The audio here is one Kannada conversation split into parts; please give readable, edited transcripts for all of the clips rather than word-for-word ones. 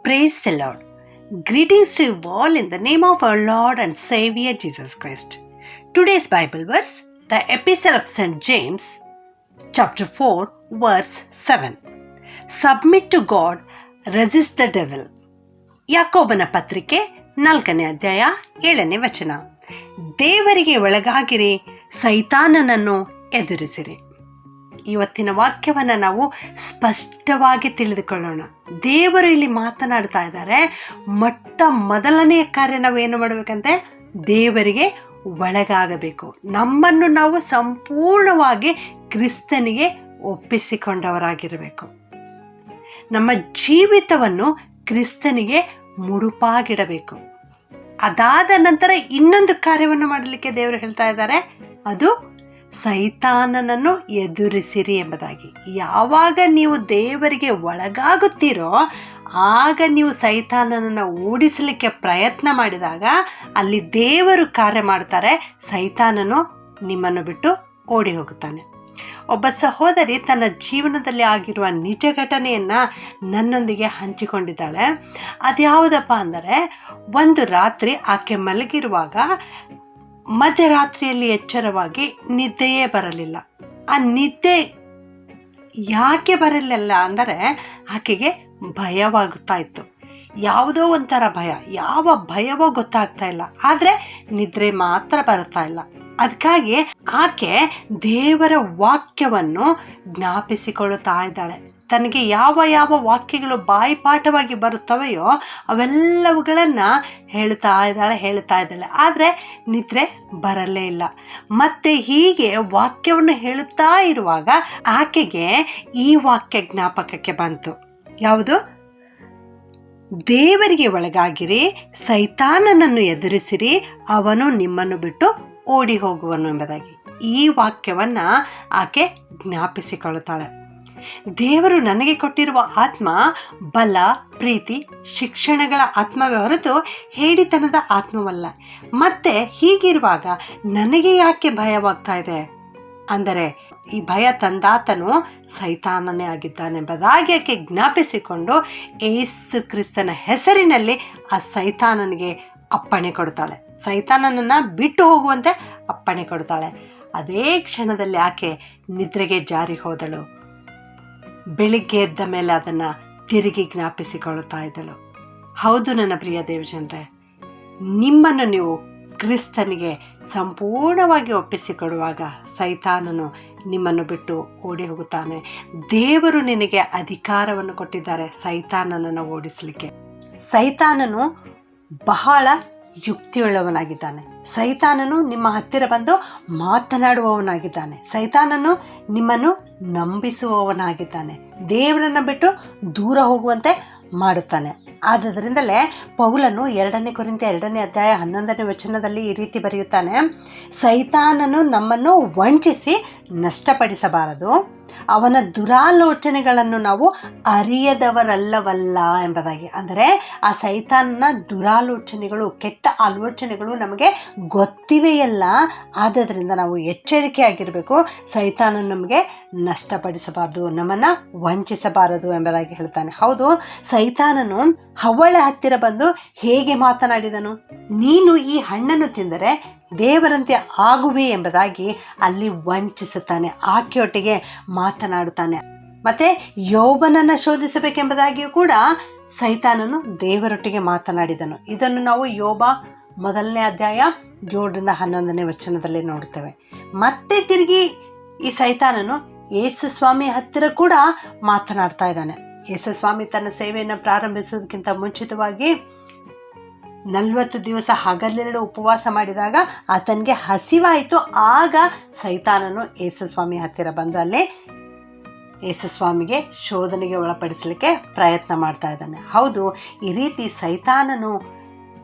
Praise the Lord. Greetings to you all in the name of our Lord and Savior Jesus Christ. Today's Bible verse, the Epistle of St. James, chapter 4, verse 7. Submit to God, resist the devil. ಯಾಕೋಬನ ಪತ್ರಿಕೆ 4ನೇ ಅಧ್ಯಾಯ 7ನೇ ವಚನ. ದೇವರಿಗೆ ಒಳಗಾಗಿರಿ, ಸೈತಾನನನ್ನು ಎದುರಿಸಿರಿ. ಇವತ್ತಿನ ವಾಕ್ಯವನ್ನು ನಾವು ಸ್ಪಷ್ಟವಾಗಿ ತಿಳಿದುಕೊಳ್ಳೋಣ. ದೇವರು ಇಲ್ಲಿ ಮಾತನಾಡ್ತಾ ಇದ್ದಾರೆ. ಮೊದಲನೆಯ ಕಾರ್ಯ ನಾವು ಏನು ಮಾಡಬೇಕಂತೆ? ದೇವರಿಗೆ ಒಳಗಾಗಬೇಕು. ನಮ್ಮನ್ನು ನಾವು ಸಂಪೂರ್ಣವಾಗಿ ಕ್ರಿಸ್ತನಿಗೆ ಒಪ್ಪಿಸಿಕೊಂಡವರಾಗಿರಬೇಕು. ನಮ್ಮ ಜೀವಿತವನ್ನು ಕ್ರಿಸ್ತನಿಗೆ ಮುಡುಪಾಗಿಡಬೇಕು. ಅದಾದ ನಂತರ ಇನ್ನೊಂದು ಕಾರ್ಯವನ್ನು ಮಾಡಲಿಕ್ಕೆ ದೇವರು ಹೇಳ್ತಾ ಇದ್ದಾರೆ, ಅದು ಸೈತಾನನನ್ನು ಎದುರಿಸಿರಿ ಎಂಬುದಾಗಿ. ಯಾವಾಗ ನೀವು ದೇವರಿಗೆ ಒಳಗಾಗುತ್ತೀರೋ ಆಗ ನೀವು ಸೈತಾನನನ್ನು ಓಡಿಸಲಿಕ್ಕೆ ಪ್ರಯತ್ನ ಮಾಡಿದಾಗ ಅಲ್ಲಿ ದೇವರು ಕಾರ್ಯ ಮಾಡ್ತಾರೆ. ಸೈತಾನನು ನಿಮ್ಮನ್ನು ಬಿಟ್ಟು ಓಡಿ ಹೋಗುತ್ತಾನೆ. ಒಬ್ಬ ಸಹೋದರಿ ತನ್ನ ಜೀವನದಲ್ಲಿ ಆಗಿರುವ ನಿಜ ಘಟನೆಯನ್ನು ನನ್ನೊಂದಿಗೆ ಹಂಚಿಕೊಂಡಿದ್ದಾಳೆ. ಅದ್ಯಾವುದಪ್ಪ ಅಂದರೆ, ಒಂದು ರಾತ್ರಿ ಆಕೆ ಮಲಗಿರುವಾಗ ಮಧ್ಯರಾತ್ರಿಯಲ್ಲಿ ಎಚ್ಚರವಾಗಿ ನಿದ್ದೆಯೇ ಬರಲಿಲ್ಲ. ಆ ನಿದ್ದೆ ಯಾಕೆ ಬರಲಿಲ್ಲ ಅಂದರೆ ಆಕೆಗೆ ಭಯವಾಗುತ್ತಾ ಇತ್ತು. ಯಾವುದೋ ಒಂಥರ ಭಯ, ಯಾವ ಭಯವೋ ಗೊತ್ತಾಗ್ತಾ ಇಲ್ಲ, ಆದರೆ ನಿದ್ರೆ ಮಾತ್ರ ಬರ್ತಾ ಇಲ್ಲ. ಅದಕ್ಕಾಗಿ ಆಕೆ ದೇವರ ವಾಕ್ಯವನ್ನು ಜ್ಞಾಪಿಸಿಕೊಳ್ಳುತ್ತಾ ಇದ್ದಾಳೆ. ತನಗೆ ಯಾವ ಯಾವ ವಾಕ್ಯಗಳು ಬಾಯಿಪಾಠವಾಗಿ ಬರುತ್ತವೆಯೋ ಅವೆಲ್ಲವುಗಳನ್ನು ಹೇಳ್ತಾ ಇದ್ದಾಳೆ. ಆದರೆ ನಿದ್ರೆ ಬರಲೇ ಇಲ್ಲ. ಮತ್ತೆ ಹೀಗೆ ವಾಕ್ಯವನ್ನು ಹೇಳುತ್ತಾ ಇರುವಾಗ ಆಕೆಗೆ ಈ ವಾಕ್ಯ ಜ್ಞಾಪಕಕ್ಕೆ ಬಂತು. ಯಾವುದು? ದೇವರಿಗೆ ಒಳಗಾಗಿರಿ, ಸೈತಾನನನ್ನು ಎದುರಿಸಿರಿ, ಅವನು ನಿಮ್ಮನ್ನು ಬಿಟ್ಟು ಓಡಿ ಹೋಗುವನು ಎಂಬುದಾಗಿ. ಈ ವಾಕ್ಯವನ್ನು ಆಕೆ ಜ್ಞಾಪಿಸಿಕೊಳ್ಳುತ್ತಾಳೆ. ದೇವರು ನನಗೆ ಕೊಟ್ಟಿರುವ ಆತ್ಮ ಬಲ, ಪ್ರೀತಿ, ಶಿಕ್ಷಣಗಳ ಆತ್ಮವೇ ಹೊರತು ಹೇಡಿತನದ ಆತ್ಮವಲ್ಲ. ಮತ್ತೆ ಹೀಗಿರುವಾಗ ನನಗೆ ಯಾಕೆ ಭಯವಾಗ್ತಾ ಇದೆ ಅಂದರೆ, ಈ ಭಯ ತಂದಾತನು ಸೈತಾನನೇ ಆಗಿದ್ದಾನೆಂಬುದಾಗಿ ಆಕೆ ಜ್ಞಾಪಿಸಿಕೊಂಡು ಯೇಸು ಕ್ರಿಸ್ತನ ಹೆಸರಿನಲ್ಲಿ ಆ ಸೈತಾನನಿಗೆ ಅಪ್ಪಣೆ ಕೊಡ್ತಾಳೆ. ಸೈತಾನನನ್ನು ಬಿಟ್ಟು ಹೋಗುವಂತೆ ಅಪ್ಪಣೆ ಕೊಡ್ತಾಳೆ. ಅದೇ ಕ್ಷಣದಲ್ಲಿ ಆಕೆ ನಿದ್ರೆಗೆ ಜಾರಿ ಹೋದಳು. ಬೆಳಿಗ್ಗೆ ಎದ್ದ ಮೇಲೆ ಅದನ್ನು ತಿರುಗಿ ಜ್ಞಾಪಿಸಿಕೊಳ್ಳುತ್ತಾ ಇದ್ದಳು. ಹೌದು ನನ್ನ ಪ್ರಿಯ ದೇವಜನರೇ, ನಿಮ್ಮನ್ನು ನೀವು ಕ್ರಿಸ್ತನಿಗೆ ಸಂಪೂರ್ಣವಾಗಿ ಒಪ್ಪಿಸಿಕೊಡುವಾಗ ಸೈತಾನನು ನಿಮ್ಮನ್ನು ಬಿಟ್ಟು ಓಡಿ ಹೋಗುತ್ತಾನೆ. ದೇವರು ನಿನಗೆ ಅಧಿಕಾರವನ್ನು ಕೊಟ್ಟಿದ್ದಾರೆ ಸೈತಾನನನ್ನು ಓಡಿಸಲಿಕ್ಕೆ. ಸೈತಾನನು ಬಹಳ ಯುಕ್ತಿಯುಳ್ಳವನಾಗಿದ್ದಾನೆ. ಸೈತಾನನು ನಿಮ್ಮ ಹತ್ತಿರ ಬಂದು ಮಾತನಾಡುವವನಾಗಿದ್ದಾನೆ. ಸೈತಾನನು ನಿಮ್ಮನ್ನು ನಂಬಿಸುವವನಾಗಿದ್ದಾನೆ. ದೇವರನ್ನು ಬಿಟ್ಟು ದೂರ ಹೋಗುವಂತೆ ಮಾಡುತ್ತಾನೆ. ಆದ್ದರಿಂದಲೇ ಪೌಲನು 2 ಕೊರಿಂಥಿ 2ನೇ ಅಧ್ಯಾಯ 11ನೇ ವಚನದಲ್ಲಿ ಈ ರೀತಿ ಬರೆಯುತ್ತಾನೆ, ಸೈತಾನನು ನಮ್ಮನ್ನು ವಂಚಿಸಿ ನಷ್ಟಪಡಿಸಬಾರದು, ಅವನ ದುರಾಲೋಚನೆಗಳನ್ನು ನಾವು ಅರಿಯದವರಲ್ಲವಲ್ಲ ಎಂಬುದಾಗಿ. ಅಂದರೆ ಆ ಸೈತಾನನ ದುರಾಲೋಚನೆಗಳು, ಕೆಟ್ಟ ಆಲೋಚನೆಗಳು ನಮಗೆ ಗೊತ್ತಿವೆಯಲ್ಲ. ಆದ್ದರಿಂದ ನಾವು ಎಚ್ಚರಿಕೆಯಾಗಿರಬೇಕು. ಸೈತಾನನು ನಮಗೆ ನಷ್ಟಪಡಿಸಬಾರದು, ನಮ್ಮನ್ನು ವಂಚಿಸಬಾರದು ಎಂಬುದಾಗಿ ಹೇಳ್ತಾನೆ. ಹೌದು, ಸೈತಾನನು ಹವ್ವಳ ಹತ್ತಿರ ಬಂದು ಹೇಗೆ ಮಾತನಾಡಿದನು? ನೀನು ಈ ಹಣ್ಣನ್ನು ತಿಂದರೆ ದೇವರಂತೆ ಆಗುವೆ ಎಂಬುದಾಗಿ ಅಲ್ಲಿ ವಂಚಿಸುತ್ತಾನೆ. ಆಕೆಯೊಟ್ಟಿಗೆ ಮಾತನಾಡುತ್ತಾನೆ. ಮತ್ತೆ ಯೋಬನನ್ನು ಶೋಧಿಸಬೇಕೆಂಬುದಾಗಿಯೂ ಕೂಡ ಸೈತಾನನು ದೇವರೊಟ್ಟಿಗೆ ಮಾತನಾಡಿದನು. ಇದನ್ನು ನಾವು ಯೋಬ 1ನೇ ಅಧ್ಯಾಯ 7ರಿಂದ 11ನೇ ವಚನದಲ್ಲಿ ನೋಡುತ್ತೇವೆ. ಮತ್ತೆ ತಿರುಗಿ ಈ ಸೈತಾನನು ಯೇಸು ಸ್ವಾಮಿ ಹತ್ತಿರ ಕೂಡ ಮಾತನಾಡ್ತಾ ಇದ್ದಾನೆ. ಯೇಸು ಸ್ವಾಮಿ ತನ್ನ ಸೇವೆಯನ್ನು ಪ್ರಾರಂಭಿಸುವುದಕ್ಕಿಂತ ಮುಂಚಿತವಾಗಿ 40 ದಿವಸ ಹಗಲಿರುಳು ಉಪವಾಸ ಮಾಡಿದಾಗ ಆತನಿಗೆ ಹಸಿವಾಯಿತು. ಆಗ ಸೈತಾನನು ಯೇಸು ಸ್ವಾಮಿ ಹತ್ತಿರ ಬಂದು ಅಲ್ಲಿ ಯೇಸು ಸ್ವಾಮಿಗೆ ಶೋಧನೆಗೆ ಒಳಪಡಿಸಲಿಕ್ಕೆ ಪ್ರಯತ್ನ ಮಾಡ್ತಾ ಇದ್ದಾನೆ. ಹೌದು, ಈ ರೀತಿ ಸೈತಾನನು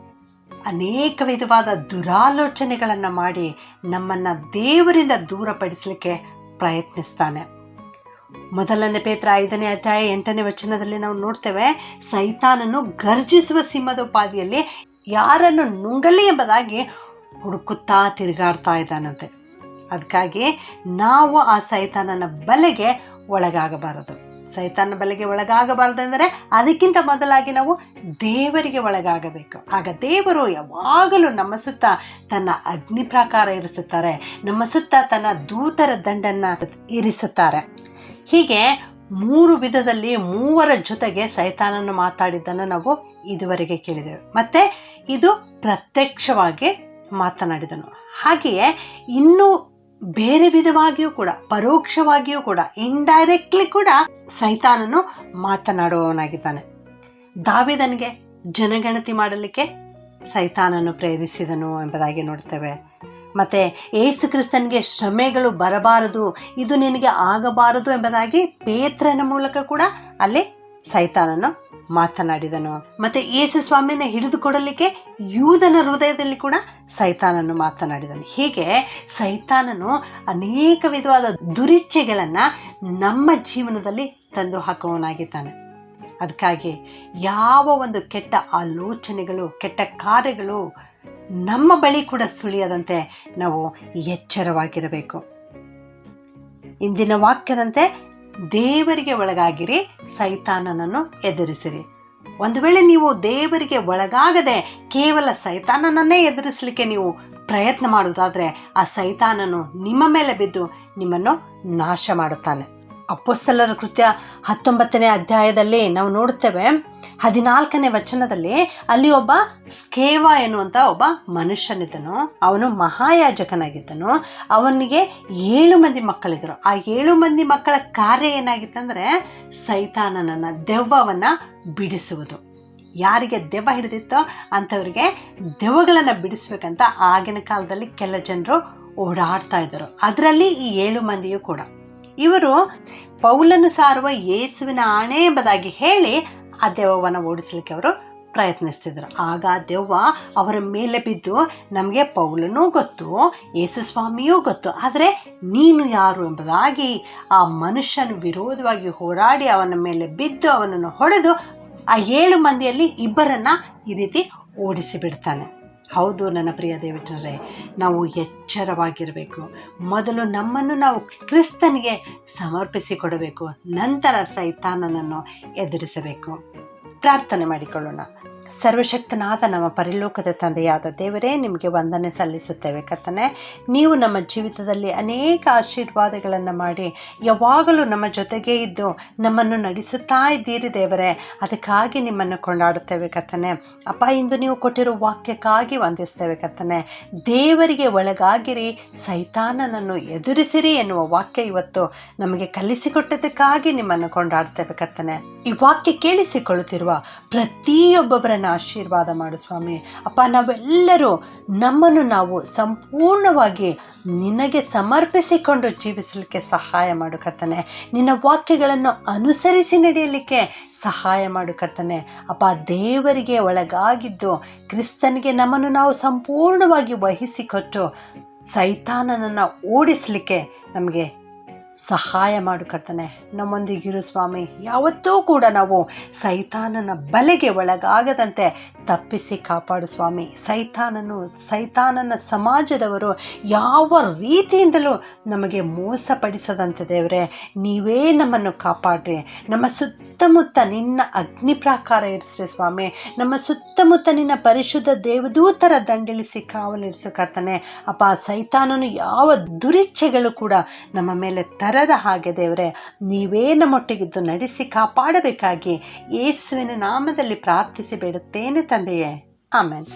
ಅನೇಕ ವಿಧವಾದ ದುರಾಲೋಚನೆಗಳನ್ನು ಮಾಡಿ ನಮ್ಮನ್ನು ದೇವರಿಂದ ದೂರಪಡಿಸಲಿಕ್ಕೆ ಪ್ರಯತ್ನಿಸ್ತಾನೆ. 1 ಪೇತ್ರ 5ನೇ ಅಧ್ಯಾಯ 8ನೇ ವಚನದಲ್ಲಿ ನಾವು ನೋಡ್ತೇವೆ, ಸೈತಾನನು ಗರ್ಜಿಸುವ ಸಿಂಹದ ಉಪಾದಿಯಲ್ಲಿ ಯಾರನ್ನು ನುಂಗಲಿ ಎಂಬುದಾಗಿ ಹುಡುಕುತ್ತಾ ತಿರುಗಾಡ್ತಾ ಇದ್ದಾನಂತೆ. ಅದಕ್ಕಾಗಿ ನಾವು ಆ ಸೈತಾನನ ಬಲೆಗೆ ಒಳಗಾಗಬಾರದು. ಸೈತಾನ ಬಲೆಗೆ ಒಳಗಾಗಬಾರ್ದೆಂದರೆ ಅದಕ್ಕಿಂತ ಮೊದಲಾಗಿ ನಾವು ದೇವರಿಗೆ ಒಳಗಾಗಬೇಕು. ಆಗ ದೇವರು ಯಾವಾಗಲೂ ನಮ್ಮ ಸುತ್ತ ತನ್ನ ಅಗ್ನಿ ಪ್ರಾಕಾರ ಇರಿಸುತ್ತಾರೆ, ನಮ್ಮ ಸುತ್ತ ತನ್ನ ದೂತರ ದಂಡನ್ನು ಇರಿಸುತ್ತಾರೆ. ಹೀಗೆ 3 ವಿಧದಲ್ಲಿ 3 ಜೊತೆಗೆ ಸೈತಾನನ್ನು ಮಾತಾಡಿದ್ದನ್ನು ನಾವು ಇದುವರೆಗೆ ಕೇಳಿದೆವು. ಮತ್ತು ಇದು ಪ್ರತ್ಯಕ್ಷವಾಗಿ ಮಾತನಾಡಿದನು. ಹಾಗೆಯೇ ಇನ್ನೂ ಬೇರೆ ವಿಧವಾಗಿಯೂ ಕೂಡ, ಪರೋಕ್ಷವಾಗಿಯೂ ಕೂಡ, ಇಂಡೈರೆಕ್ಟ್ಲಿ ಕೂಡ ಸೈತಾನನು ಮಾತನಾಡುವವನಾಗಿದ್ದಾನೆ. ದಾವೀದನಿಗೆ ಜನಗಣತಿ ಮಾಡಲಿಕ್ಕೆ ಸೈತಾನನ್ನು ಪ್ರೇರಿಸಿದನು ಎಂಬುದಾಗಿ ನೋಡ್ತೇವೆ. ಮತ್ತು ಯೇಸು ಕ್ರಿಸ್ತನಿಗೆ ಶ್ರಮೆಗಳು ಬರಬಾರದು, ಇದು ನಿನಗೆ ಆಗಬಾರದು ಎಂಬುದಾಗಿ ಪೇತ್ರನ ಮೂಲಕ ಕೂಡ ಅಲ್ಲಿ ಸೈತಾನನು ಮಾತನಾಡಿದನು. ಮತ್ತು ಯೇಸು ಸ್ವಾಮಿನ ಹಿಡಿದುಕೊಡಲಿಕ್ಕೆ ಯೂದನ ಹೃದಯದಲ್ಲಿ ಕೂಡ ಸೈತಾನನು ಮಾತನಾಡಿದನು. ಹೀಗೆ ಸೈತಾನನು ಅನೇಕ ವಿಧವಾದ ದುರಿಚ್ಛೆಗಳನ್ನು ನಮ್ಮ ಜೀವನದಲ್ಲಿ ತಂದು ಹಾಕುವವನಾಗಿದ್ದಾನೆ. ಅದಕ್ಕಾಗಿ ಯಾವ ಒಂದು ಕೆಟ್ಟ ಆಲೋಚನೆಗಳು, ಕೆಟ್ಟ ಕಾರ್ಯಗಳು ನಮ್ಮ ಬಳಿ ಕೂಡ ಸುಳಿಯದಂತೆ ನಾವು ಎಚ್ಚರವಾಗಿರಬೇಕು. ಇಂದಿನ ವಾಕ್ಯದಂತೆ ದೇವರಿಗೆ ಒಳಗಾಗಿರಿ, ಸೈತಾನನನ್ನು ಎದುರಿಸಿರಿ. ಒಂದು ವೇಳೆ ನೀವು ದೇವರಿಗೆ ಒಳಗಾಗದೆ ಕೇವಲ ಸೈತಾನನನ್ನೇ ಎದುರಿಸಲಿಕ್ಕೆ ನೀವು ಪ್ರಯತ್ನ ಮಾಡುವುದಾದರೆ ಆ ಸೈತಾನನು ನಿಮ್ಮ ಮೇಲೆ ಬಿದ್ದು ನಿಮ್ಮನ್ನು ನಾಶ ಮಾಡುತ್ತಾನೆ. ಅಪೊಸ್ತಲರ ಕೃತ್ಯ 19ನೇ ಅಧ್ಯಾಯದಲ್ಲಿ ನಾವು ನೋಡುತ್ತೇವೆ, 14ನೇ ವಚನದಲ್ಲಿ ಅಲ್ಲಿ ಒಬ್ಬ ಸ್ಕೇವ ಎನ್ನುವಂಥ ಒಬ್ಬ ಮನುಷ್ಯನಿದ್ದನು. ಅವನು ಮಹಾಯಾಜಕನಾಗಿದ್ದನು. ಅವನಿಗೆ 7 ಮಂದಿ ಮಕ್ಕಳಿದ್ದರು. ಆ 7 ಮಂದಿ ಮಕ್ಕಳ ಕಾರ್ಯ ಏನಾಗಿತ್ತಂದರೆ ಸೈತಾನನನ್ನು, ದೆವ್ವವನ್ನು ಬಿಡಿಸುವುದು. ಯಾರಿಗೆ ದೆವ್ವ ಹಿಡಿದಿತ್ತೋ ಅಂಥವ್ರಿಗೆ ದೆವ್ವಗಳನ್ನು ಬಿಡಿಸ್ಬೇಕಂತ ಆಗಿನ ಕಾಲದಲ್ಲಿ ಕೆಲ ಜನರು ಓಡಾಡ್ತಾ ಇದ್ದರು. ಅದರಲ್ಲಿ ಈ 7 ಮಂದಿಯೂ ಕೂಡ. ಇವರು ಪೌಲನು ಸಾರುವ ಯೇಸುವಿನ ಆಣೆ ಎಂಬುದಾಗಿ ಹೇಳಿ ಆ ದೆವ್ವವನ್ನು ಓಡಿಸಲಿಕ್ಕೆ ಅವರು ಪ್ರಯತ್ನಿಸ್ತಿದ್ರು. ಆಗ ದೆವ್ವ ಅವರ ಮೇಲೆ ಬಿದ್ದು, ನಮಗೆ ಪೌಲನೂ ಗೊತ್ತು, ಯೇಸು ಸ್ವಾಮಿಯೂ ಗೊತ್ತು, ಆದರೆ ನೀನು ಯಾರು ಎಂಬುದಾಗಿ ಆ ಮನುಷ್ಯನ ವಿರೋಧವಾಗಿ ಹೋರಾಡಿ ಅವನ ಮೇಲೆ ಬಿದ್ದು ಅವನನ್ನು ಹೊಡೆದು ಆ 7 ಮಂದಿಯಲ್ಲಿ 2 ಈ ರೀತಿ ಓಡಿಸಿಬಿಡ್ತಾನೆ. ಹೌದು ನನ್ನ ಪ್ರಿಯ ದೇವಜನರೇ, ನಾವು ಎಚ್ಚರವಾಗಿರಬೇಕು. ಮೊದಲು ನಮ್ಮನ್ನು ನಾವು ಕ್ರಿಸ್ತನಿಗೆ ಸಮರ್ಪಿಸಿಕೊಡಬೇಕು, ನಂತರ ಸೈತಾನನನ್ನು ಎದುರಿಸಬೇಕು. ಪ್ರಾರ್ಥನೆ ಮಾಡಿಕೊಳ್ಳೋಣ. ಸರ್ವಶಕ್ತನಾದ ನಮ್ಮ ಪರಲೋಕದ ತಂದೆಯಾದ ದೇವರೇ, ನಿಮಗೆ ವಂದನೆ ಸಲ್ಲಿಸುತ್ತೇವೆ ಕರ್ತನೆ. ನೀವು ನಮ್ಮ ಜೀವಿತದಲ್ಲಿ ಅನೇಕ ಆಶೀರ್ವಾದಗಳನ್ನು ಮಾಡಿ ಯಾವಾಗಲೂ ನಮ್ಮ ಜೊತೆಗೇ ಇದ್ದು ನಮ್ಮನ್ನು ನಡೆಸುತ್ತಾ ಇದ್ದೀರಿ ದೇವರೇ. ಅದಕ್ಕಾಗಿ ನಿಮ್ಮನ್ನು ಕೊಂಡಾಡುತ್ತೇವೆ ಕರ್ತನೆ. ಅಪ್ಪ, ಇಂದು ನೀವು ಕೊಟ್ಟಿರೋ ವಾಕ್ಯಕ್ಕಾಗಿ ವಂದಿಸ್ತೇವೆ ಕರ್ತನೆ. ದೇವರಿಗೆ ಒಳಗಾಗಿರಿ, ಸೈತಾನನನ್ನು ಎದುರಿಸಿರಿ ಎನ್ನುವ ವಾಕ್ಯ ಇವತ್ತು ನಮಗೆ ಕಲಿಸಿಕೊಟ್ಟದಕ್ಕಾಗಿ ನಿಮ್ಮನ್ನು ಕೊಂಡಾಡ್ತೇವೆ ಕರ್ತನೆ. ಈ ವಾಕ್ಯ ಕೇಳಿಸಿಕೊಳ್ಳುತ್ತಿರುವ ಪ್ರತಿಯೊಬ್ಬೊಬ್ಬರನ್ನು ಆಶೀರ್ವಾದ ಮಾಡು ಸ್ವಾಮಿ. ಅಪ್ಪ, ನಾವೆಲ್ಲರೂ ನಮ್ಮನ್ನು ನಾವು ಸಂಪೂರ್ಣವಾಗಿ ನಿನಗೆ ಸಮರ್ಪಿಸಿಕೊಂಡು ಜೀವಿಸಲಿಕ್ಕೆ ಸಹಾಯ ಮಾಡು ಕರ್ತನೆ. ನಿನ್ನ ವಾಕ್ಯಗಳನ್ನು ಅನುಸರಿಸಿ ನಡೆಯಲಿಕ್ಕೆ ಸಹಾಯ ಮಾಡು ಕರ್ತನೆ. ಅಪ್ಪ, ದೇವರಿಗೆ ಒಳಗಾಗಿದ್ದು ಕ್ರಿಸ್ತನಿಗೆ ನಮ್ಮನ್ನು ನಾವು ಸಂಪೂರ್ಣವಾಗಿ ವಹಿಸಿಕೊಟ್ಟು ಸೈತಾನನನ್ನು ಓಡಿಸಲಿಕ್ಕೆ ನಮಗೆ ಸಹಾಯ ಮಾಡು ಕರ್ತನೆ. ನಮ್ಮೊಂದಿಗಿರು ಸ್ವಾಮಿ. ಯಾವತ್ತೂ ಕೂಡ ನಾವು ಸೈತಾನನ ಬಲೆಗೆ ಒಳಗಾಗದಂತೆ ತಪ್ಪಿಸಿ ಕಾಪಾಡು ಸ್ವಾಮಿ. ಸೈತಾನನ ಸಮಾಜದವರು ಯಾವ ರೀತಿಯಿಂದಲೂ ನಮಗೆ ಮೋಸಪಡಿಸದಂತೆ ದೇವರೇ ನೀವೇ ನಮ್ಮನ್ನು ಕಾಪಾಡ್ರಿ. ನಮ್ಮ ಸುತ್ತಮುತ್ತ ನಿನ್ನ ಅಗ್ನಿ ಪ್ರಾಕಾರ ಇರಿಸ್ರಿ ಸ್ವಾಮಿ. ನಮ್ಮ ಸುತ್ತಮುತ್ತ ನಿನ್ನ ಪರಿಶುದ್ಧ ದೇವದೂತರ ದಂಡಿಳಿಸಿ ಕಾವಲಿರಿಸು ಕರ್ತನೆ. ಅಪ್ಪ, ಸೈತಾನನು ಯಾವ ದುರಿಚ್ಛೆಗಳು ಕೂಡ ನಮ್ಮ ಮೇಲೆ ತರದ ಹಾಗೆ ದೇವರೇ ನೀವೇ ನಮ್ಮೊಟ್ಟಿಗಿದ್ದು ನಡೆಸಿ ಕಾಪಾಡಬೇಕಾಗಿ ಯೇಸುವಿನ ನಾಮದಲ್ಲಿ ಪ್ರಾರ್ಥಿಸಿ ಬೇಡುತ್ತೇನೆ ತಂದೆಯೇ. ಆಮೆನ್.